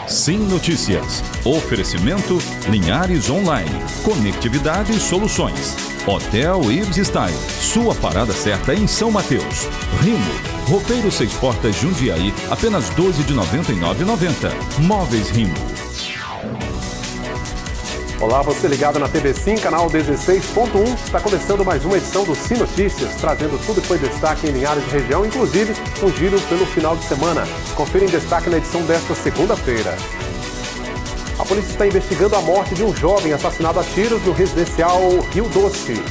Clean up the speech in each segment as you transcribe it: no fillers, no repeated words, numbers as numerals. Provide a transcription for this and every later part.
Sim Notícias. Oferecimento Linhares Online. Conectividade e soluções. Hotel Ibis Style. Sua parada certa em São Mateus. Rimo. Roupeiro 6 portas Jundiaí. Apenas R$ 12 de R$ 99,90. Móveis Rimo. Olá, você ligado na TV Sim, canal 16.1. Está começando mais uma edição do Sim Notícias, trazendo tudo que foi destaque em Linhares e região, inclusive um giro pelo final de semana. Confira em destaque na edição desta segunda-feira. A polícia está investigando a morte de um jovem assassinado a tiros no residencial Rio Doce.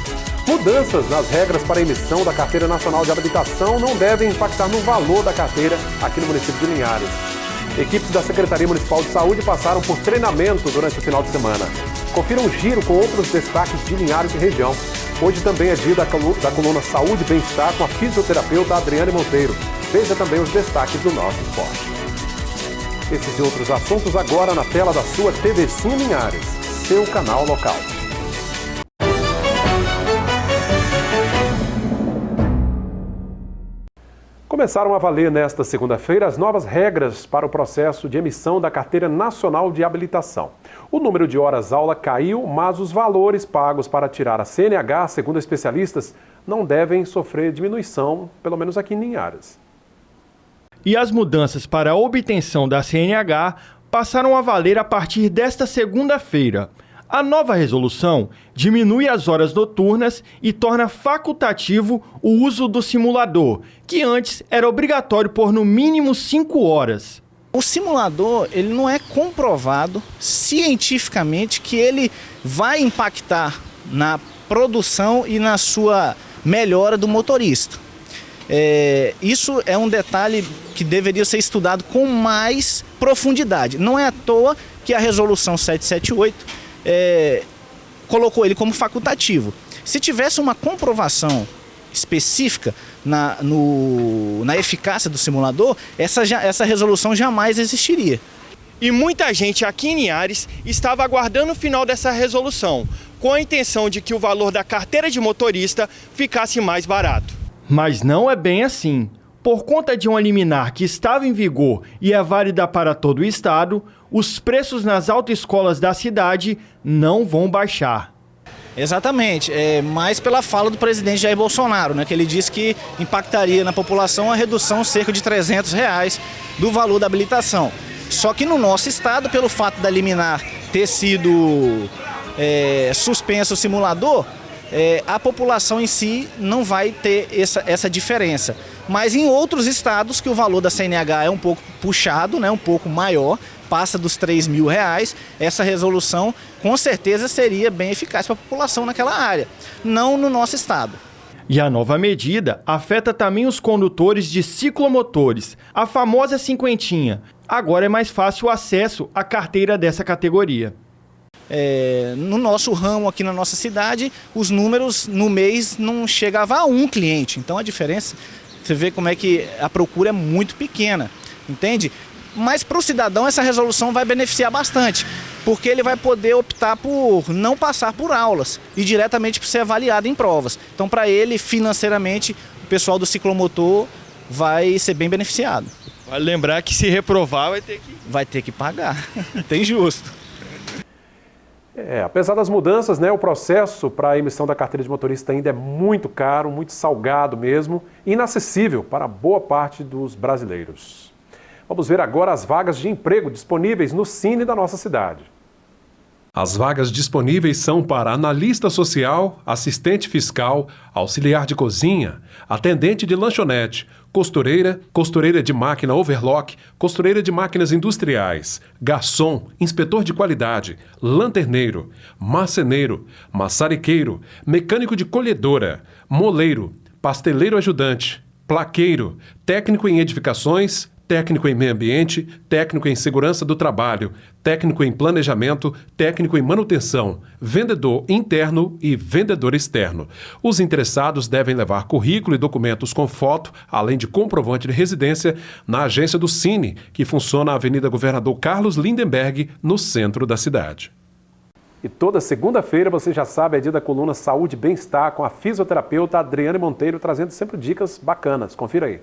Mudanças nas regras para a emissão da Carteira Nacional de Habilitação não devem impactar no valor da carteira aqui no município de Linhares. Equipes da Secretaria Municipal de Saúde passaram por treinamento durante o final de semana. Confira um giro com outros destaques de Linhares e região. Hoje também é dia da coluna Saúde e Bem-Estar com a fisioterapeuta Adriane Monteiro. Veja também os destaques do nosso esporte. Esses e outros assuntos agora na tela da sua TV Sim Linhares, seu canal local. Começaram a valer nesta segunda-feira as novas regras para o processo de emissão da Carteira Nacional de Habilitação. O número de horas-aula caiu, mas os valores pagos para tirar a CNH, segundo especialistas, não devem sofrer diminuição, pelo menos aqui em Linhares. E as mudanças para a obtenção da CNH passaram a valer a partir desta segunda-feira. A nova resolução diminui as horas noturnas e torna facultativo o uso do simulador, que antes era obrigatório por no mínimo 5 horas. O simulador, ele não é comprovado cientificamente que ele vai impactar na produção e na sua melhora do motorista. Isso é um detalhe que deveria ser estudado com mais profundidade. Não é à toa que a resolução 778 colocou ele como facultativo. Se tivesse uma comprovação específica na eficácia do simulador, essa resolução jamais existiria. E muita gente aqui em Linhares estava aguardando o final dessa resolução, com a intenção de que o valor da carteira de motorista ficasse mais barato. Mas não é bem assim. Por conta de uma liminar que estava em vigor e é válida para todo o estado, os preços nas autoescolas da cidade não vão baixar. Exatamente, mais pela fala do presidente Jair Bolsonaro, né, que ele disse que impactaria na população a redução de cerca de R$ 300 do valor da habilitação. Só que no nosso estado, pelo fato da liminar ter sido suspenso o simulador, a população em si não vai ter essa diferença. Mas em outros estados que o valor da CNH é um pouco puxado, né, um pouco maior, passa dos R$ 3.000, essa resolução com certeza seria bem eficaz para a população naquela área, não no nosso estado. E a nova medida afeta também os condutores de ciclomotores, a famosa cinquentinha. Agora é mais fácil o acesso à carteira dessa categoria. No nosso ramo aqui na nossa cidade, os números no mês não chegavam a um cliente, então a diferença, você vê como é que a procura é muito pequena, entende? Mas para o cidadão essa resolução vai beneficiar bastante, porque ele vai poder optar por não passar por aulas e diretamente por ser avaliado em provas. Então para ele, financeiramente, o pessoal do ciclomotor vai ser bem beneficiado. Vale lembrar que se reprovar vai ter que pagar, tem justo. Apesar das mudanças, o processo para a emissão da carteira de motorista ainda é muito caro, muito salgado mesmo, e inacessível para boa parte dos brasileiros. Vamos ver agora as vagas de emprego disponíveis no Cine da nossa cidade. As vagas disponíveis são para analista social, assistente fiscal, auxiliar de cozinha, atendente de lanchonete, costureira, costureira de máquina overlock, costureira de máquinas industriais, garçom, inspetor de qualidade, lanterneiro, marceneiro, maçariqueiro, mecânico de colhedora, moleiro, pasteleiro ajudante, plaqueiro, técnico em edificações, técnico em meio ambiente, técnico em segurança do trabalho, técnico em planejamento, técnico em manutenção, vendedor interno e vendedor externo. Os interessados devem levar currículo e documentos com foto, além de comprovante de residência, na agência do Cine, que funciona na Avenida Governador Carlos Lindenberg, no centro da cidade. E toda segunda-feira, você já sabe, é dia da coluna Saúde e Bem-Estar com a fisioterapeuta Adriane Monteiro, trazendo sempre dicas bacanas. Confira aí.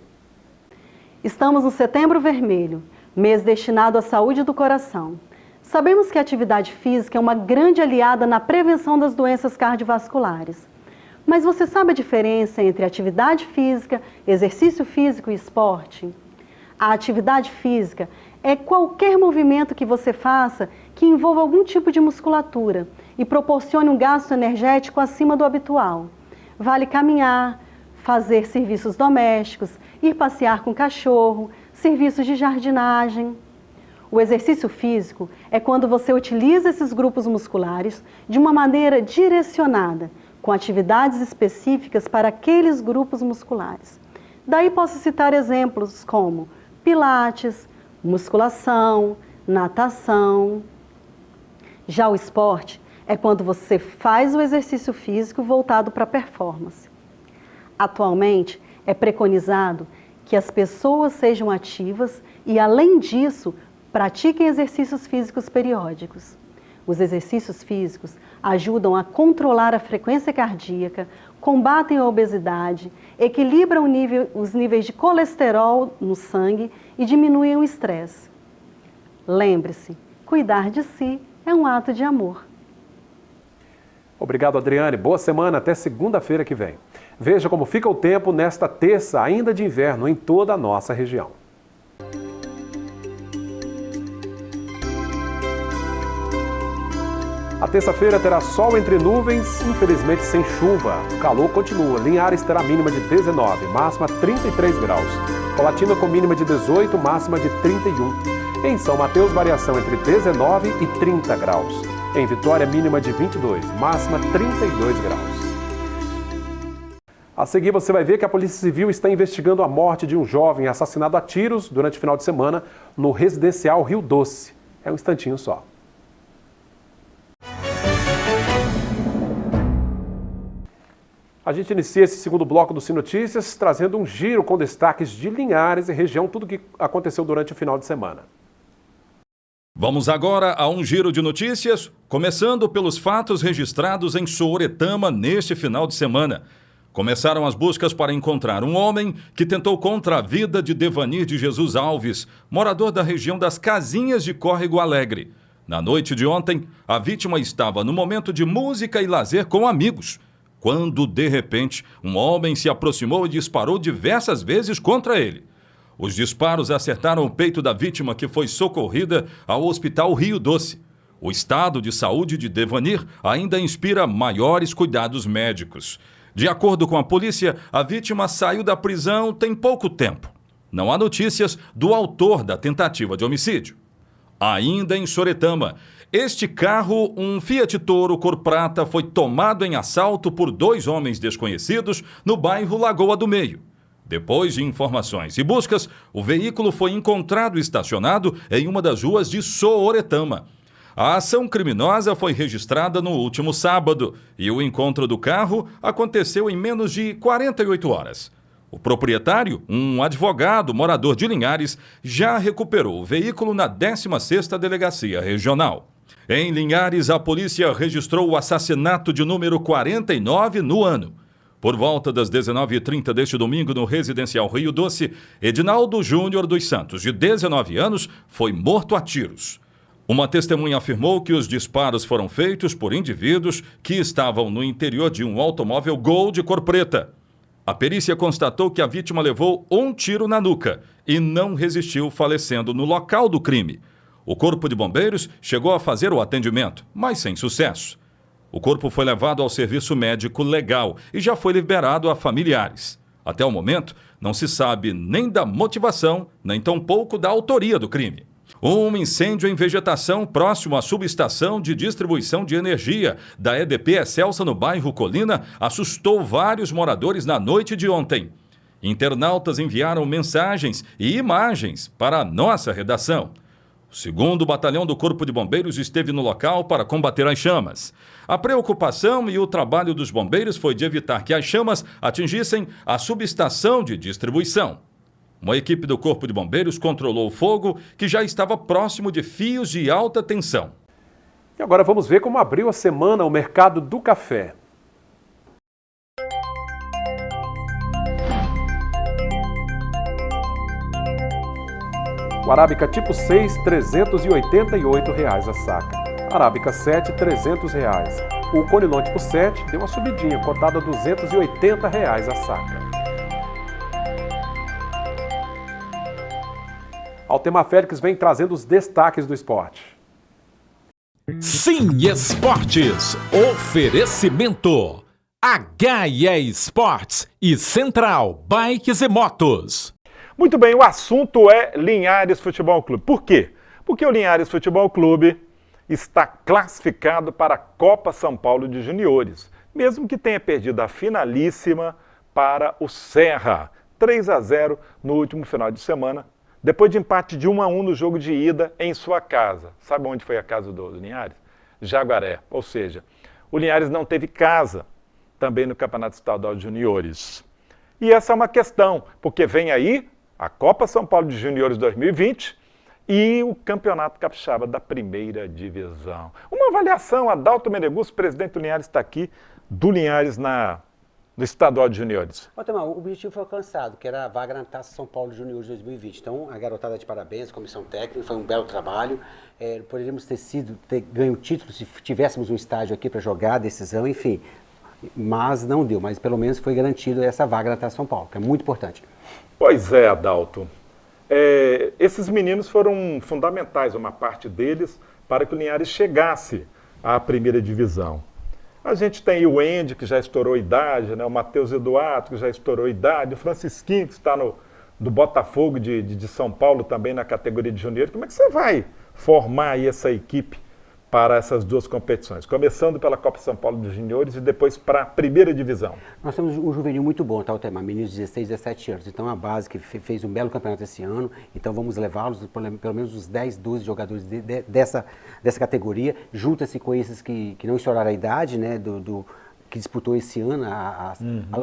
Estamos no Setembro Vermelho. mês destinado à saúde do coração. Sabemos que a atividade física é uma grande aliada na prevenção das doenças cardiovasculares. Mas você sabe a diferença entre atividade física, exercício físico e esporte? A atividade física é qualquer movimento que você faça que envolva algum tipo de musculatura e proporcione um gasto energético acima do habitual. Vale caminhar, fazer serviços domésticos, ir passear com o cachorro, serviços de jardinagem. O exercício físico é quando você utiliza esses grupos musculares de uma maneira direcionada, com atividades específicas para aqueles grupos musculares. Daí posso citar exemplos como pilates, musculação, natação. Já o esporte é quando você faz o exercício físico voltado para a performance. Atualmente, é preconizado que as pessoas sejam ativas e, além disso, pratiquem exercícios físicos periódicos. Os exercícios físicos ajudam a controlar a frequência cardíaca, combatem a obesidade, equilibram os níveis de colesterol no sangue e diminuem o estresse. Lembre-se, cuidar de si é um ato de amor. Obrigado, Adriane. Boa semana, até segunda-feira que vem. Veja como fica o tempo nesta terça, ainda de inverno, em toda a nossa região. A terça-feira terá sol entre nuvens, infelizmente sem chuva. O calor continua. Linhares terá mínima de 19, máxima 33 graus. Colatina com mínima de 18, máxima de 31. Em São Mateus, variação entre 19 e 30 graus. Em Vitória, mínima de 22, máxima 32 graus. A seguir, você vai ver que a Polícia Civil está investigando a morte de um jovem assassinado a tiros durante o final de semana no residencial Rio Doce. É um instantinho só. A gente inicia esse segundo bloco do Sim Notícias trazendo um giro com destaques de Linhares e região, tudo o que aconteceu durante o final de semana. Vamos agora a um giro de notícias, começando pelos fatos registrados em Sooretama neste final de semana. Começaram as buscas para encontrar um homem que tentou contra a vida de Devanir de Jesus Alves, morador da região das Casinhas de Córrego Alegre. Na noite de ontem, a vítima estava no momento de música e lazer com amigos, quando, de repente, um homem se aproximou e disparou diversas vezes contra ele. Os disparos acertaram o peito da vítima, que foi socorrida ao Hospital Rio Doce. O estado de saúde de Devanir ainda inspira maiores cuidados médicos. De acordo com a polícia, a vítima saiu da prisão tem pouco tempo. Não há notícias do autor da tentativa de homicídio. Ainda em Sooretama, este carro, um Fiat Toro cor prata, foi tomado em assalto por 2 homens desconhecidos no bairro Lagoa do Meio. Depois de informações e buscas, o veículo foi encontrado estacionado em uma das ruas de Sooretama. A ação criminosa foi registrada no último sábado e o encontro do carro aconteceu em menos de 48 horas. O proprietário, um advogado morador de Linhares, já recuperou o veículo na 16ª Delegacia Regional. Em Linhares, a polícia registrou o assassinato de número 49 no ano. Por volta das 19h30 deste domingo, no residencial Rio Doce, Edinaldo Júnior dos Santos, de 19 anos, foi morto a tiros. Uma testemunha afirmou que os disparos foram feitos por indivíduos que estavam no interior de um automóvel Gol de cor preta. A perícia constatou que a vítima levou um tiro na nuca e não resistiu, falecendo no local do crime. O Corpo de Bombeiros chegou a fazer o atendimento, mas sem sucesso. O corpo foi levado ao serviço médico legal e já foi liberado a familiares. Até o momento, não se sabe nem da motivação, nem tampouco da autoria do crime. Um incêndio em vegetação próximo à subestação de distribuição de energia da EDP Excelsa no bairro Colina assustou vários moradores na noite de ontem. Internautas enviaram mensagens e imagens para a nossa redação. O 2º Batalhão do Corpo de Bombeiros esteve no local para combater as chamas. A preocupação e o trabalho dos bombeiros foi de evitar que as chamas atingissem a subestação de distribuição. Uma equipe do Corpo de Bombeiros controlou o fogo, que já estava próximo de fios de alta tensão. E agora vamos ver como abriu a semana o mercado do café. O Arábica tipo 6, R$ 388 a saca. Arábica 7, R$ 300. O Conilon tipo 7 deu uma subidinha, cotada a R$ 280 a saca. Altemar Félix vem trazendo os destaques do esporte. Sim Esportes. Oferecimento. HE Esportes e Central Bikes e Motos. Muito bem, o assunto é Linhares Futebol Clube. Por quê? Porque o Linhares Futebol Clube está classificado para a Copa São Paulo de Juniores, mesmo que tenha perdido a finalíssima para o Serra, 3-0 no último final de semana, depois de empate de 1-1 no jogo de ida em sua casa. Sabe onde foi a casa do Linhares? Jaguaré, ou seja, o Linhares não teve casa também no Campeonato Estadual de Juniores. E essa é uma questão, porque vem aí a Copa São Paulo de Juniores 2020 e o Campeonato Capixaba da Primeira Divisão. Uma avaliação, Adalto Meneguzzi, presidente do Linhares, está aqui, do Linhares no Estadual de Juniores. Tomar, o objetivo foi alcançado, que era a vaga na Taça São Paulo Juniores 2020. Então, a garotada de parabéns, a comissão técnica, foi um belo trabalho. Poderíamos ter ganho o título se tivéssemos um estádio aqui para jogar a decisão, enfim. Mas não deu, mas pelo menos foi garantido essa vaga na Taça São Paulo, que é muito importante. Pois é, Adalto. Esses meninos foram fundamentais, uma parte deles, para que o Linhares chegasse à primeira divisão. A gente tem o Andy, que já estourou idade, né? O Matheus Eduardo, que já estourou idade, o Francisquinho, que está do Botafogo de São Paulo, também na categoria de juniores. Como é que você vai formar aí essa equipe para essas duas competições? Começando pela Copa São Paulo de Juniores e depois para a primeira divisão. Nós temos um juvenil muito bom, tá, Altemar? Meninos de 16, 17 anos. Então, a base que fez um belo campeonato esse ano. Então, vamos levá-los, pelo menos os 10, 12 jogadores dessa categoria. Junta-se com esses que não estouraram a idade, né, que disputou esse ano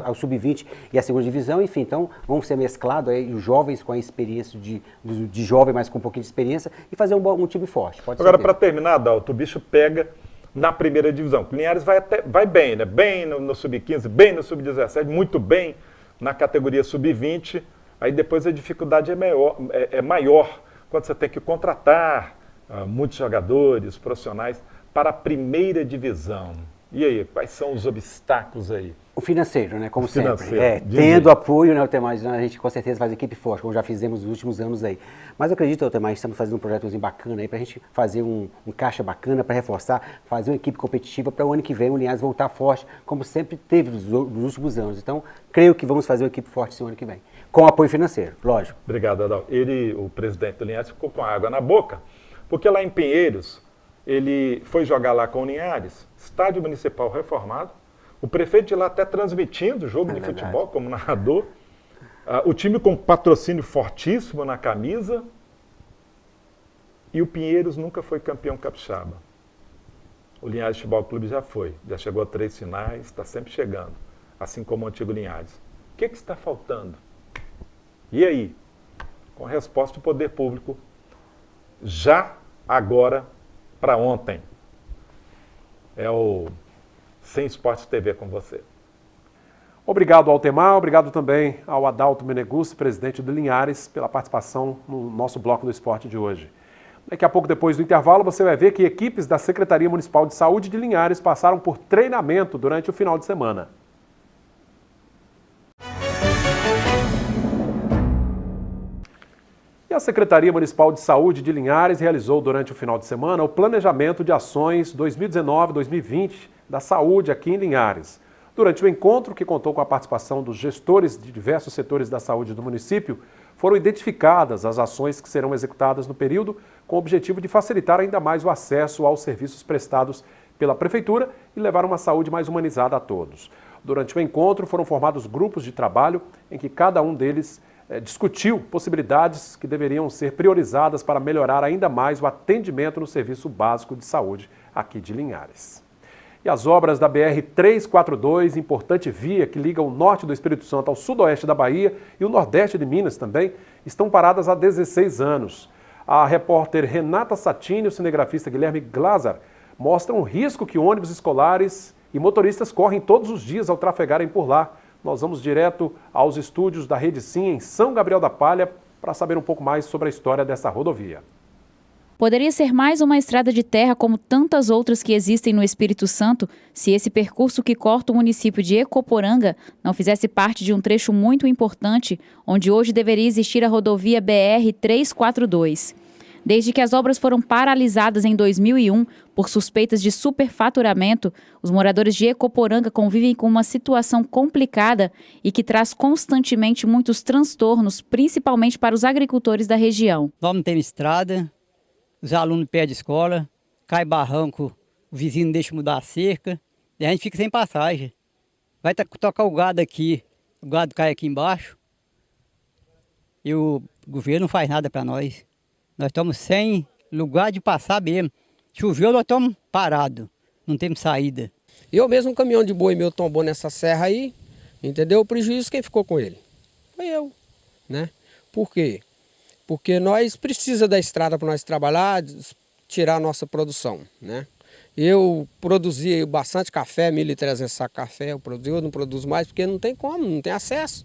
ao Sub-20 e a segunda divisão, enfim, então vamos ser mesclados aí os jovens com a experiência de jovem, mas com um pouquinho de experiência e fazer um time forte. Agora, para terminar, Adalto, o bicho pega na primeira divisão. O Linhares vai bem, né? Bem no Sub-15, bem no Sub-17, muito bem na categoria Sub-20, aí depois a dificuldade é maior quando você tem que contratar muitos jogadores profissionais para a primeira divisão. E aí, quais são os obstáculos aí? O financeiro, né? Como sempre. Tendo apoio, né, Altemar, a gente com certeza faz equipe forte, como já fizemos nos últimos anos aí. Mas eu acredito, Altemar, estamos fazendo um projetozinho bacana aí para a gente fazer um caixa bacana para reforçar, fazer uma equipe competitiva para o ano que vem o Linhares voltar forte, como sempre teve nos últimos anos. Então, creio que vamos fazer uma equipe forte esse ano que vem, com apoio financeiro, lógico. Obrigado, Adalto. O presidente do Linhares, ficou com água na boca, porque lá em Pinheiros, ele foi jogar lá com o Linhares, estádio municipal reformado, o prefeito de lá até transmitindo o jogo de futebol como narrador, o time com patrocínio fortíssimo na camisa, e o Pinheiros nunca foi campeão capixaba. O Linhares Futebol Clube já foi, já chegou a 3 finais, está sempre chegando, assim como o antigo Linhares. O que está faltando? E aí? Com a resposta do poder público, já agora, para ontem. É o Sem Esportes TV com você. Obrigado, Altemar. Obrigado também ao Adalto Meneguzzi, presidente do Linhares, pela participação no nosso bloco do esporte de hoje. Daqui a pouco, depois do intervalo, você vai ver que equipes da Secretaria Municipal de Saúde de Linhares passaram por treinamento durante o final de semana. E a Secretaria Municipal de Saúde de Linhares realizou durante o final de semana o planejamento de ações 2019-2020 da saúde aqui em Linhares. Durante o encontro, que contou com a participação dos gestores de diversos setores da saúde do município, foram identificadas as ações que serão executadas no período com o objetivo de facilitar ainda mais o acesso aos serviços prestados pela Prefeitura e levar uma saúde mais humanizada a todos. Durante o encontro, foram formados grupos de trabalho em que cada um deles discutiu possibilidades que deveriam ser priorizadas para melhorar ainda mais o atendimento no serviço básico de saúde aqui de Linhares. E as obras da BR-342, importante via que liga o norte do Espírito Santo ao sudoeste da Bahia e o nordeste de Minas também, estão paradas há 16 anos. A repórter Renata Satini e o cinegrafista Guilherme Glazar mostram o risco que ônibus escolares e motoristas correm todos os dias ao trafegarem por lá. Nós vamos direto aos estúdios da Rede Sim, em São Gabriel da Palha, para saber um pouco mais sobre a história dessa rodovia. Poderia ser mais uma estrada de terra como tantas outras que existem no Espírito Santo se esse percurso que corta o município de Ecoporanga não fizesse parte de um trecho muito importante, onde hoje deveria existir a rodovia BR-342. Desde que as obras foram paralisadas em 2001 por suspeitas de superfaturamento, os moradores de Ecoporanga convivem com uma situação complicada e que traz constantemente muitos transtornos, principalmente para os agricultores da região. Nós não temos estrada. Os alunos perdem escola, cai barranco, o vizinho deixa mudar a cerca, e a gente fica sem passagem. Vai tocar o gado aqui, o gado cai aqui embaixo, e o governo não faz nada para nós. Nós estamos sem lugar de passar mesmo. Choveu, nós estamos parados, não temos saída. Eu mesmo, um caminhão de boi meu tombou nessa serra aí, entendeu? O prejuízo quem ficou com ele? Foi eu, né? Por quê? Porque nós precisamos da estrada para nós trabalhar, tirar a nossa produção, né? Eu produzi bastante café, 1.300 sacos de café, eu não produzo mais porque não tem como, não tem acesso,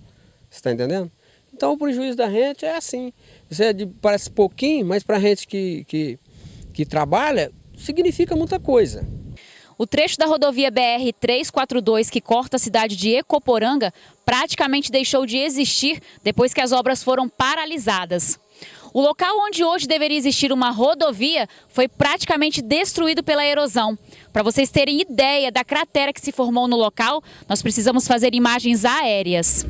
você está entendendo? Então o prejuízo da gente é assim, isso parece pouquinho, mas para a gente que trabalha, significa muita coisa. O trecho da rodovia BR-342, que corta a cidade de Ecoporanga, praticamente deixou de existir depois que as obras foram paralisadas. O local onde hoje deveria existir uma rodovia foi praticamente destruído pela erosão. Para vocês terem ideia da cratera que se formou no local, nós precisamos fazer imagens aéreas.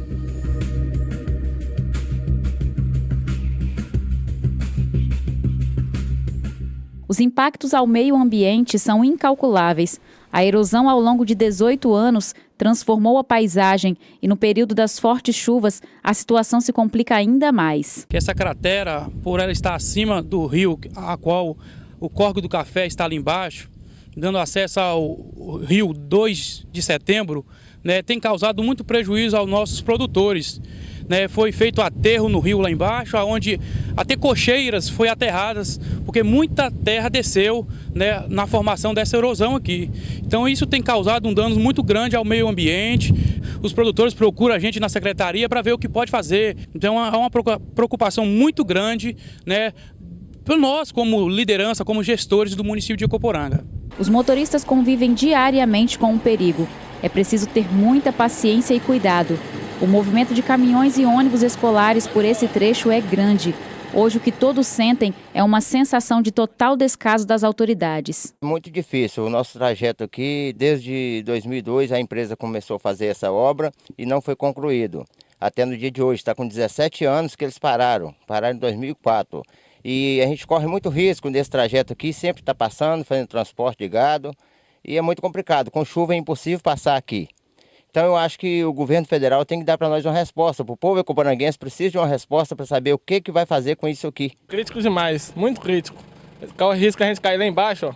Os impactos ao meio ambiente são incalculáveis. A erosão ao longo de 18 anos transformou a paisagem e no período das fortes chuvas a situação se complica ainda mais. Essa cratera, por ela estar acima do rio, a qual o Córrego do Café está ali embaixo, dando acesso ao rio 2 de setembro, né, tem causado muito prejuízo aos nossos produtores. Né, foi feito aterro no rio lá embaixo, onde até cocheiras foi aterradas, porque muita terra desceu, né, na formação dessa erosão aqui. Então isso tem causado um dano muito grande ao meio ambiente. Os produtores procuram a gente na secretaria para ver o que pode fazer. Então há uma preocupação muito grande, né, por nós como liderança, como gestores do município de Ecoporanga. Os motoristas convivem diariamente com o perigo. É preciso ter muita paciência e cuidado. O movimento de caminhões e ônibus escolares por esse trecho é grande. Hoje o que todos sentem é uma sensação de total descaso das autoridades. Muito difícil. O nosso trajeto aqui, desde 2002, a empresa começou a fazer essa obra e não foi concluído. Até no dia de hoje, está com 17 anos que eles pararam em 2004. E a gente corre muito risco nesse trajeto aqui, sempre está passando, fazendo transporte de gado. E é muito complicado, com chuva é impossível passar aqui. Então eu acho que o governo federal tem que dar para nós uma resposta. O povo ecoporanguense precisa de uma resposta para saber o que vai fazer com isso aqui. Crítico demais, muito crítico. Corre risco a gente cair lá embaixo, ó.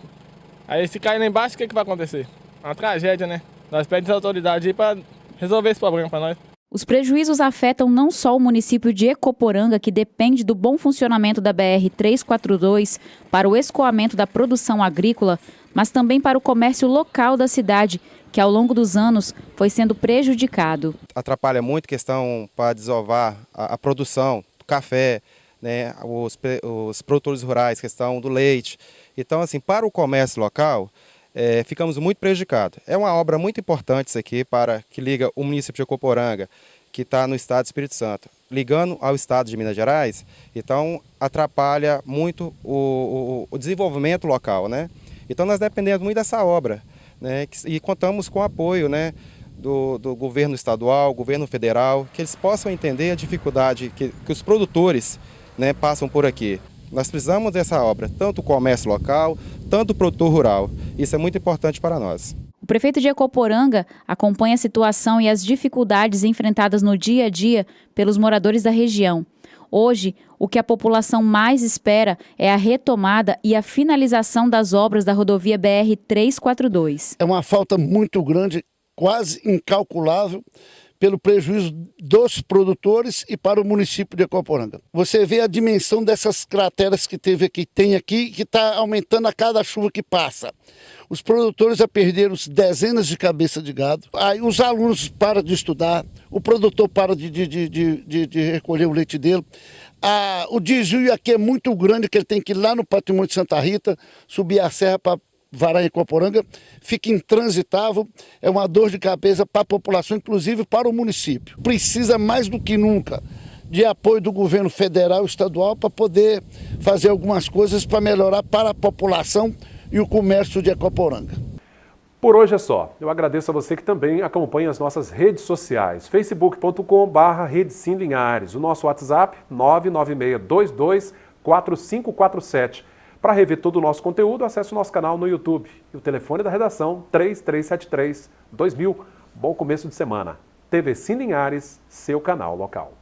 Aí se cair lá embaixo, o que vai acontecer? Uma tragédia, né? Nós pedimos às autoridades aí para resolver esse problema para nós. Os prejuízos afetam não só o município de Ecoporanga, que depende do bom funcionamento da BR-342 para o escoamento da produção agrícola, mas também para o comércio local da cidade, que ao longo dos anos foi sendo prejudicado. Atrapalha muito a questão para desovar a produção do café, né, os produtores rurais, questão do leite. Então, assim, para o comércio local, ficamos muito prejudicados. É uma obra muito importante isso aqui, que liga o município de Ecoporanga, que está no estado do Espírito Santo, ligando ao estado de Minas Gerais. Então, atrapalha muito o desenvolvimento local, né? Então, nós dependemos muito dessa obra, né? E contamos com o apoio, né, do governo estadual, governo federal, que eles possam entender a dificuldade que os produtores, né, passam por aqui. Nós precisamos dessa obra, tanto o comércio local, tanto o produtor rural. Isso é muito importante para nós. O prefeito de Ecoporanga acompanha a situação e as dificuldades enfrentadas no dia a dia pelos moradores da região. Hoje, o que a população mais espera é a retomada e a finalização das obras da rodovia BR-342. É uma falta muito grande, quase incalculável, pelo prejuízo dos produtores e para o município de Ecoporanga. Você vê a dimensão dessas crateras que tem aqui, que está aumentando a cada chuva que passa. Os produtores já perderam dezenas de cabeças de gado, aí os alunos param de estudar, o produtor para de recolher o leite dele, O desvio aqui é muito grande, que ele tem que ir lá no Patrimônio de Santa Rita, subir a serra para varar em Ecoporanga, fica intransitável, é uma dor de cabeça para a população, inclusive para o município. Precisa mais do que nunca de apoio do governo federal e estadual para poder fazer algumas coisas para melhorar para a população e o comércio de Ecoporanga. Por hoje é só. Eu agradeço a você que também acompanha as nossas redes sociais. facebook.com/RedeSimLinhares. O nosso WhatsApp, 996224547. Para rever todo o nosso conteúdo, acesse o nosso canal no YouTube. E o telefone da redação, 3373-2000. Bom começo de semana. TV Sim Linhares, seu canal local.